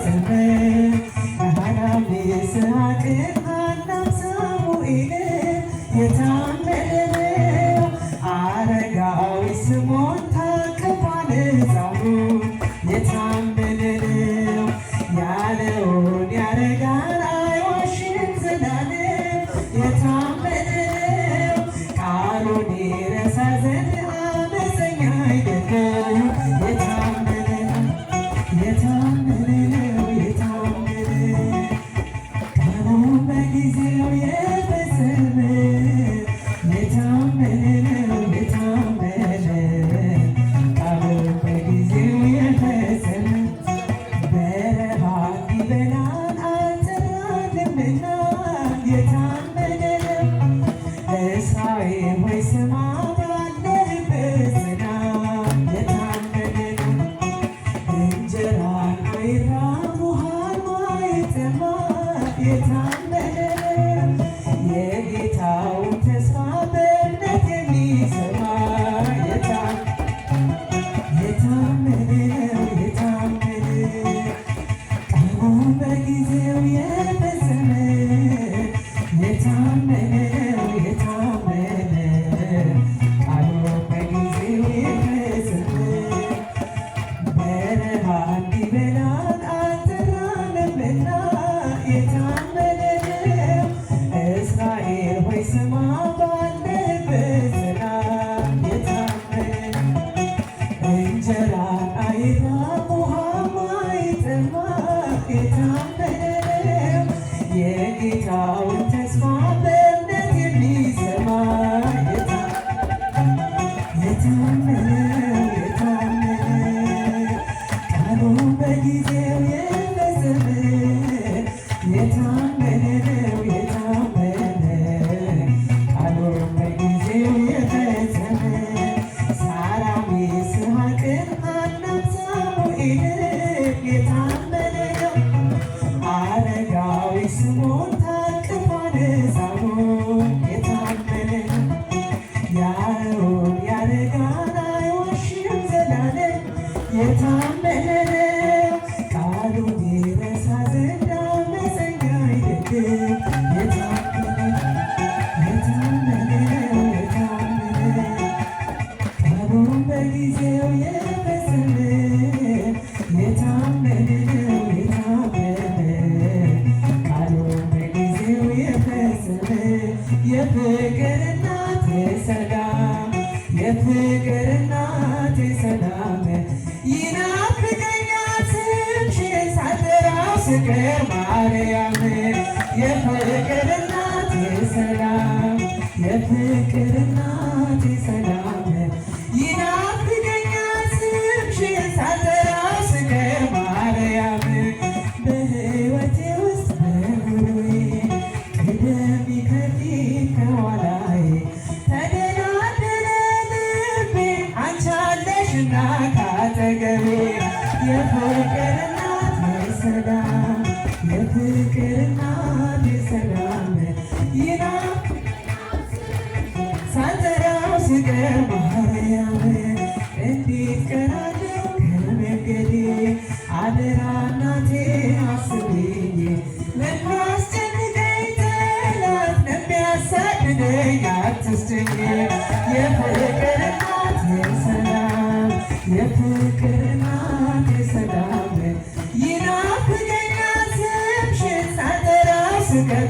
ዘመን አብርሃም ይስሐቅን ሐናም ሳሙኤልን የታመነ ነው አረጋዊ ስምዖን ታቅፏል ሕፃኑን የታመነ ነው ያለውን ያረጋል አይዋሽም ዘላለም የታመነ ነው ቃሉን ይረሳ ዘንድ አመፀኛ አይደለም የታመነ ነው የታመነ ቃሉ በጊዜው የፈጸመ የታመነ ነው ቃሉ በጊዜው የፈጸመ በረሃብ ቢበላን አልጠራንምና የታመነ ነው እስራኤል ሆይ ስማ ባለህበት ጽና የታመነ ነው እንጀራን አይራብ ውሃን አይጠማ የታመነ ነው የጌታውን ተስፋ በእምነት የሚሰማ የታመነ ነው ቃሉ በጊዜው የፈጸመ የታመነ ነው ቃሉ በጊዜው የፈጸመ በረሃብ ቢበላን አልጠራንምና የታመነ ነው እስራኤል ሆይ ስማ ባለህበት ጽና የታመነ እንጀራን አይራብ ውሃም አይጠማ የታመነ ነው የጌታውን ተስፋ በእምነት የሚሰማ የታመነ ቃሉ በጊዜው የፈጸመ የታመነ ነው ቃሉ በጊዜው የፈጸመ ሳራም ይስሐቅን ሐናም ሳሙኤልን የታመነ ነው አረጋዊ ስምዖን ታቅፏል ሕፃኑን የታመነ ነው ያለውን ያረጋል አይዋሽም ዘላለም የታመነ ነው ቃሉን ይረሳ ዘንድ አመፀኛ አይደለም የታመነ ቃሉን በጊዜው የፈጸመ የታመነ ነው ቃሉን በጊዜው የፈጸመ የፍቅር እናት ሰላም የፍቅር እናት ሰላም ይናፍቀኛል ስምሽን ሳልጠራው ስቀር ማርያም የፍቅር እናት ሰላም የፍቅር እናት ሰላም ይናፍቀኛል ስምሽን ሳልጠራው ስቀር ማርያም በሕይወቴ ውስጥ በኑሮዬ ቅደሚ ከፊት ከኋላዬ ተደላደለ ልቤ አንቺ አለሽና ካጠገቤ የፍቅር እናት ሰላም የፍቅር እናት ሰላም ሳልጠራው ስቀር ማርያም እንዴት ቀራለሁ ከመንገዴ አደራ እናቴ አስቢኝ ለሚያስጨንቀኝ ጠላት ለሚያሳድደኝ አትስጭኝ የፍቅር እናት ሰላም የፍቅር እናት ሰላም ይናፍቀኛል ስምሽን ሳልጠራው ስቀር